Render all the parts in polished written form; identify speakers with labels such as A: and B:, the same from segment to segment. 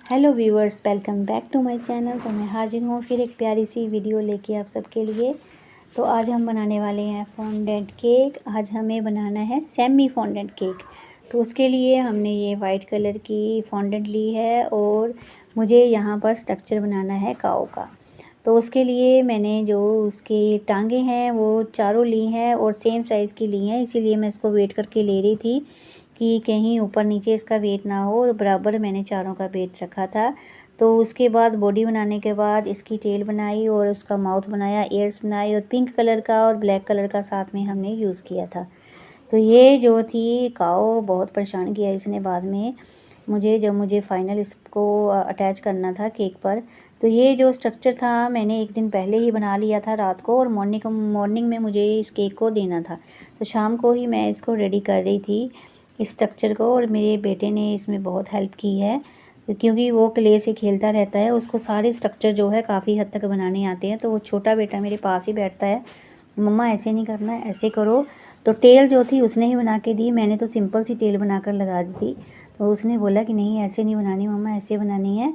A: Hello viewers, welcome back to my channel. तो मैं हाजिर हूँ फिर एक प्यारी सी वीडियो लेके आप सबके लिए। तो आज हम बनाने वाले हैं फॉन्डेंट केक। आज हमें बनाना है सेमी फॉन्डेंट केक। तो उसके लिए हमने ये वाइट कलर की फॉन्डेंट ली है और मुझे यहाँ पर स्ट्रक्चर बनाना है काओ का। तो उसके लिए मैंने जो उसकी टांगें हैं वो चारों ली हैं और सेम साइज़ की ली हैं, इसीलिए मैं इसको वेट करके ले रही थी कि कहीं ऊपर नीचे इसका वेट ना हो, और बराबर मैंने चारों का वेट रखा था। तो उसके बाद बॉडी बनाने के बाद इसकी टेल बनाई और उसका माउथ बनाया, ईयर्स बनाई, और पिंक कलर का और ब्लैक कलर का साथ में हमने यूज़ किया था। तो ये जो थी काओ बहुत परेशान किया इसने बाद में मुझे, जब मुझे फ़ाइनल इसको अटैच करना था केक पर। तो ये जो स्ट्रक्चर था मैंने एक दिन पहले ही बना लिया था रात को, और मॉर्निंग में मुझे इस केक को देना था। तो शाम को ही मैं इसको रेडी कर रही थी इस स्ट्रक्चर को, और मेरे बेटे ने इसमें बहुत हेल्प की है क्योंकि वो क्ले से खेलता रहता है। उसको सारे स्ट्रक्चर जो है काफ़ी हद तक बनाने आते हैं। तो वो छोटा बेटा मेरे पास ही बैठता है, मम्मा ऐसे नहीं करना, ऐसे करो। तो टेल जो थी उसने ही बना के दी, मैंने तो सिंपल सी टेल बनाकर लगा दी थी। तो उसने बोला कि नहीं ऐसे नहीं बनानी मम्मा, ऐसे बनानी है।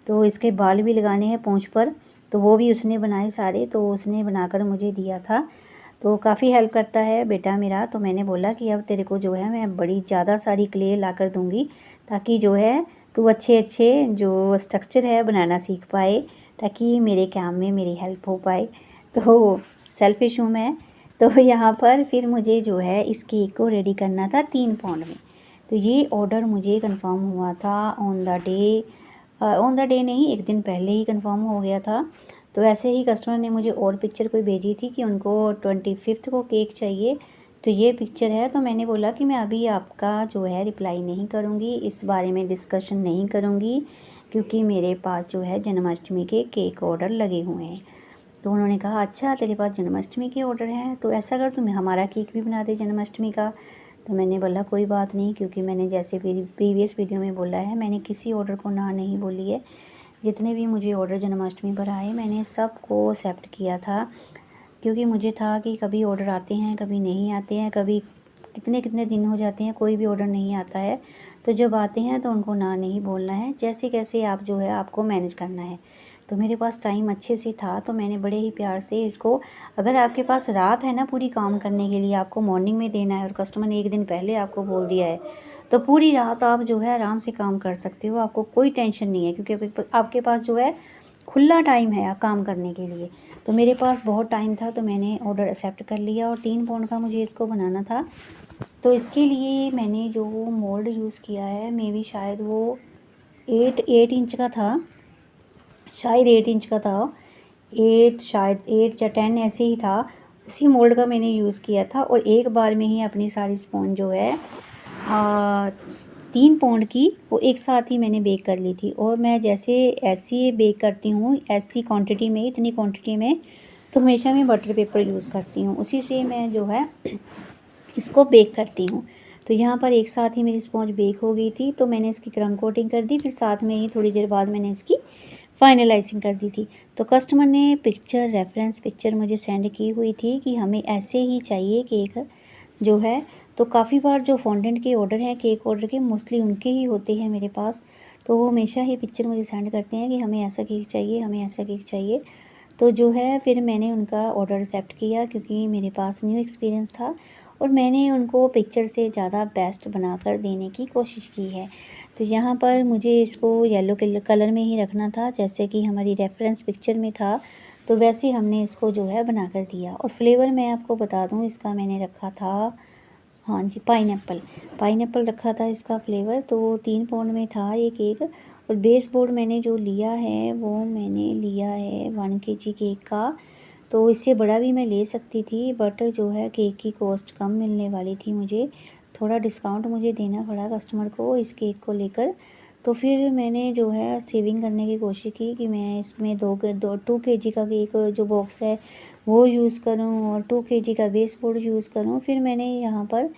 A: तो इसके बाल भी लगाने हैं पूंछ पर, तो वो भी उसने बनाए सारे। तो उसने बनाकर मुझे दिया था। तो काफ़ी हेल्प करता है बेटा मेरा। तो मैंने बोला कि अब तेरे को जो है मैं बड़ी ज़्यादा सारी क्ले ला कर दूँगी, ताकि जो है तू अच्छे अच्छे जो स्ट्रक्चर है बनाना सीख पाए, ताकि मेरे काम में मेरी हेल्प हो पाए। तो सेल्फिश हूँ मैं। तो यहाँ पर फिर मुझे जो है इस केक को रेडी करना था 3 पाउंड में। तो ये ऑर्डर मुझे कंफर्म हुआ था ऑन द डे नहीं, एक दिन पहले ही कंफर्म हो गया था। तो ऐसे ही कस्टमर ने मुझे और पिक्चर कोई भेजी थी कि उनको 25 को केक चाहिए। तो ये पिक्चर है। तो मैंने बोला कि मैं अभी आपका जो है रिप्लाई नहीं करूँगी, इस बारे में डिस्कशन नहीं करूँगी, क्योंकि मेरे पास जो है जन्माष्टमी के केक ऑर्डर लगे हुए हैं। तो उन्होंने कहा अच्छा तेरे पास जन्माष्टमी के ऑर्डर हैं, तो ऐसा कर तुम हमारा केक भी बना दे जन्माष्टमी का। तो मैंने बोला कोई बात नहीं, क्योंकि मैंने जैसे प्रीवियस वीडियो में बोला है, मैंने किसी ऑर्डर को ना नहीं बोली है। जितने भी मुझे ऑर्डर जन्माष्टमी पर आए मैंने सबको एक्सेप्ट किया था, क्योंकि मुझे था कि कभी ऑर्डर आते हैं कभी नहीं आते हैं, कभी कितने कितने दिन हो जाते हैं कोई भी ऑर्डर नहीं आता है। तो जब आते हैं तो उनको ना नहीं बोलना है, जैसे कैसे आप जो है आपको मैनेज करना है। तो मेरे पास टाइम अच्छे से था, तो मैंने बड़े ही प्यार से इसको, अगर आपके पास रात है ना पूरी काम करने के लिए, आपको मॉर्निंग में देना है और कस्टमर ने एक दिन पहले आपको बोल दिया है, तो पूरी रात आप जो है आराम से काम कर सकते हो, आपको कोई टेंशन नहीं है, क्योंकि आपके पास जो है खुला टाइम है काम करने के लिए। तो मेरे पास बहुत टाइम था, तो मैंने ऑर्डर एक्सेप्ट कर लिया, और 3 पाउंड का मुझे इसको बनाना था। तो इसके लिए मैंने जो मोल्ड यूज़ किया है, मे बी शायद वो 8 इंच का था, शायद 8 इंच का था, 8 या 10 ऐसे ही था। उसी मोल्ड का मैंने यूज़ किया था, और एक बार में ही अपनी सारी स्पॉन्ज जो है 3 पाउंड की वो एक साथ ही मैंने बेक कर ली थी। और मैं जैसे ऐसी बेक करती हूँ, ऐसी क्वांटिटी में, इतनी क्वांटिटी में, तो हमेशा मैं बटर पेपर यूज़ करती हूँ, उसी से मैं जो है इसको बेक करती हूँ। तो यहाँ पर एक साथ ही मेरी स्पॉन्ज बेक हो गई थी, तो मैंने इसकी क्रम कोटिंग कर दी, फिर साथ में ही थोड़ी देर बाद मैंने इसकी फाइनलाइजिंग कर दी थी। तो कस्टमर ने रेफरेंस पिक्चर मुझे सेंड की हुई थी कि हमें ऐसे ही चाहिए केक जो है। तो काफ़ी बार जो फॉन्डेंट के ऑर्डर हैं, केक ऑर्डर के, मोस्टली उनके ही होते हैं मेरे पास। तो वो हमेशा ही पिक्चर मुझे सेंड करते हैं कि हमें ऐसा केक चाहिए, हमें ऐसा केक चाहिए। तो जो है फिर मैंने उनका ऑर्डर एक्सेप्ट किया, क्योंकि मेरे पास न्यू एक्सपीरियंस था, और मैंने उनको पिक्चर से ज़्यादा बेस्ट बनाकर देने की कोशिश की है। तो यहाँ पर मुझे इसको येलो कलर में ही रखना था, जैसे कि हमारी रेफरेंस पिक्चर में था। तो वैसे हमने इसको जो है बनाकर दिया। और फ्लेवर मैं आपको बता दूँ, इसका मैंने रखा था, हाँ जी, पाइनएप्पल रखा था इसका फ्लेवर। तो 3 पाउंड में था ये केक। और बेस बोर्ड मैंने जो लिया है वो मैंने लिया है 1 केजी केक का। तो इससे बड़ा भी मैं ले सकती थी, बट जो है केक की कॉस्ट कम मिलने वाली थी, मुझे थोड़ा डिस्काउंट मुझे देना पड़ा कस्टमर को इस केक को लेकर। तो फिर मैंने जो है सेविंग करने की कोशिश की कि मैं इसमें 2 केजी का केक जो बॉक्स है वो यूज़ करूं, और 2 केजी का बेस बोर्ड यूज़ करूं। फिर मैंने यहाँ पर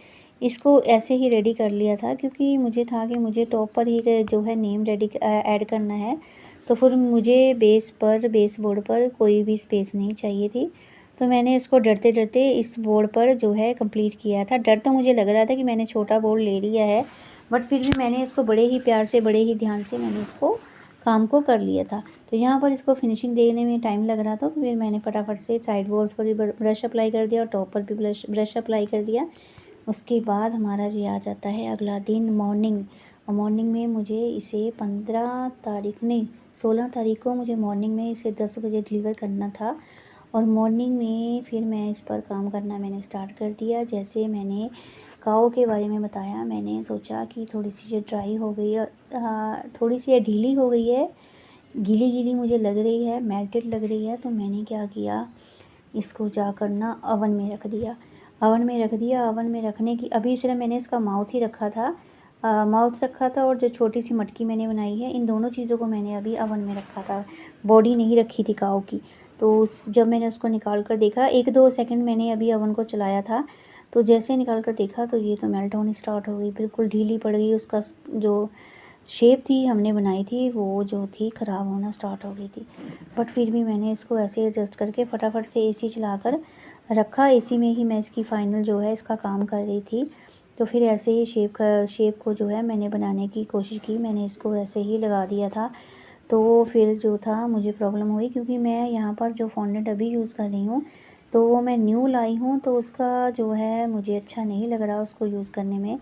A: इसको ऐसे ही रेडी कर लिया था, क्योंकि मुझे था कि मुझे टॉप पर ही जो है नेम ऐड करना है। तो फिर मुझे बेस बोर्ड पर कोई भी स्पेस नहीं चाहिए थी। तो मैंने इसको डरते डरते इस बोर्ड पर जो है कंप्लीट किया था। डर तो मुझे लग रहा था कि मैंने छोटा बोर्ड ले लिया है, बट फिर भी मैंने इसको बड़े ही प्यार से, बड़े ही ध्यान से मैंने इसको काम को कर लिया था। तो यहाँ पर इसको फिनिशिंग देने में टाइम लग रहा था, तो फिर मैंने फटाफट से साइड वॉल्स पर भी ब्रश अप्लाई कर दिया और टॉप पर भी ब्रश अप्लाई कर दिया। उसके बाद हमारा जी आ जाता है अगला दिन मॉर्निंग, और मॉर्निंग में मुझे इसे 16 तारीख को मुझे मॉर्निंग में इसे 10 बजे डिलीवर करना था। और मॉर्निंग में फिर मैं इस पर काम करना मैंने स्टार्ट कर दिया। जैसे मैंने काओ के बारे में बताया, मैंने सोचा कि थोड़ी सी ये ड्राई हो गई है, थोड़ी सी ये ढीली हो गई है, गीली गीली मुझे लग रही है, मेल्टेड लग रही है। तो मैंने क्या किया, इसको जाकर ना अवन में रख दिया। अवन में रखने की अभी सिर्फ मैंने इसका माउथ ही रखा था, माउथ रखा था और जो छोटी सी मटकी मैंने बनाई है, इन दोनों चीज़ों को मैंने अभी अवन में रखा था। बॉडी नहीं रखी थी काओ की। तो जब मैंने उसको निकाल कर देखा, 1-2 सेकंड मैंने अभी अवन को चलाया था, तो जैसे निकाल कर देखा तो ये तो मेल्ट होनी स्टार्ट हो गई, बिल्कुल ढीली पड़ गई। उसका जो शेप थी हमने बनाई थी वो जो थी ख़राब होना स्टार्ट हो गई थी। बट फिर भी मैंने इसको ऐसे एडजस्ट करके फटाफट से एसी चलाकर रखा। एसी में ही मैं इसकी फ़ाइनल जो है इसका काम कर रही थी। तो फिर ऐसे ही शेप को जो है मैंने बनाने की कोशिश की, मैंने इसको ऐसे ही लगा दिया था। तो फिर जो था मुझे प्रॉब्लम हुई, क्योंकि मैं यहाँ पर जो फॉन्डेंट अभी यूज़ कर रही हूँ तो वो मैं न्यू लाई हूँ, तो उसका जो है मुझे अच्छा नहीं लग रहा उसको यूज़ करने में।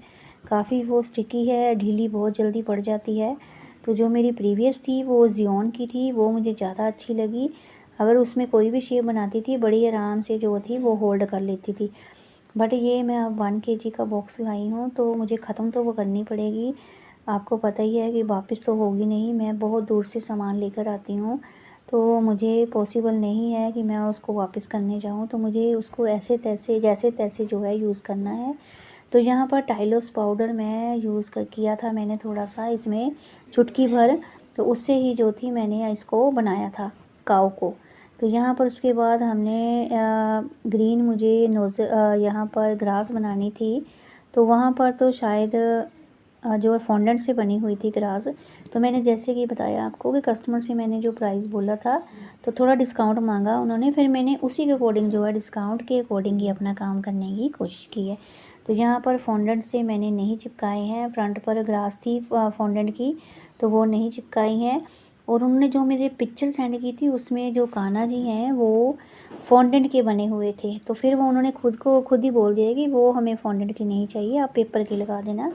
A: काफ़ी वो स्टिकी है, ढीली बहुत जल्दी पड़ जाती है। तो जो मेरी प्रीवियस थी वो ज़ियोन की थी, वो मुझे ज़्यादा अच्छी लगी। अगर उसमें कोई भी शेप बनाती थी बड़ी आराम से जो थी वो होल्ड कर लेती थी। बट ये मैं अब 1 केजी का बॉक्स लाई हूँ, तो मुझे ख़त्म तो वो करनी पड़ेगी। आपको पता ही है कि वापस तो होगी नहीं, मैं बहुत दूर से सामान लेकर आती हूँ, तो मुझे पॉसिबल नहीं है कि मैं उसको वापस करने जाऊँ। तो मुझे उसको ऐसे तैसे जैसे तैसे जो है यूज़ करना है। तो यहाँ पर टाइलोस पाउडर मैं यूज़ किया था मैंने थोड़ा सा इसमें, चुटकी भर, तो उससे ही जो थी मैंने इसको बनाया था काऊ को। तो यहाँ पर उसके बाद हमने ग्रीन मुझे यहाँ पर ग्रास बनानी थी, तो वहाँ पर तो शायद जो है फॉन्डेंट से बनी हुई थी ग्रास। तो मैंने जैसे कि बताया आपको कि कस्टमर से मैंने जो प्राइस बोला था तो थोड़ा डिस्काउंट मांगा उन्होंने, फिर मैंने उसी के अकॉर्डिंग जो है डिस्काउंट के अकॉर्डिंग ही अपना काम करने की कोशिश की है। तो यहाँ पर फॉन्डेंट से मैंने नहीं चिपकाए हैं, फ्रंट पर ग्रास थी फॉन्डेंट की तो वो नहीं चिपकाई हैं। और उन्होंने जो मेरे पिक्चर सेंड की थी उसमें जो कान्हा जी हैं वो फॉन्डेंट के बने हुए थे, तो फिर वो उन्होंने खुद ही बोल दिया कि वो हमें फॉन्डेंट की नहीं चाहिए, आप पेपर की लगा देना।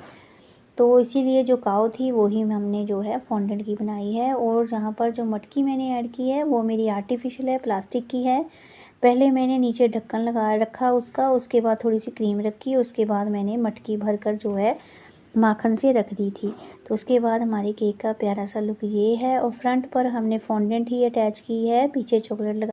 A: तो इसीलिए जो काऊ थी वही हमने जो है फॉन्डेंट की बनाई है। और जहाँ पर जो मटकी मैंने ऐड की है वो मेरी आर्टिफिशियल है, प्लास्टिक की है। पहले मैंने नीचे ढक्कन लगा रखा उसका, उसके बाद थोड़ी सी क्रीम रखी, उसके बाद मैंने मटकी भर कर जो है माखन से रख दी थी। तो उसके बाद हमारे केक का प्यारा सा लुक ये है। और फ्रंट पर हमने फॉन्डेंट ही अटैच की है, पीछे चॉकलेट लगा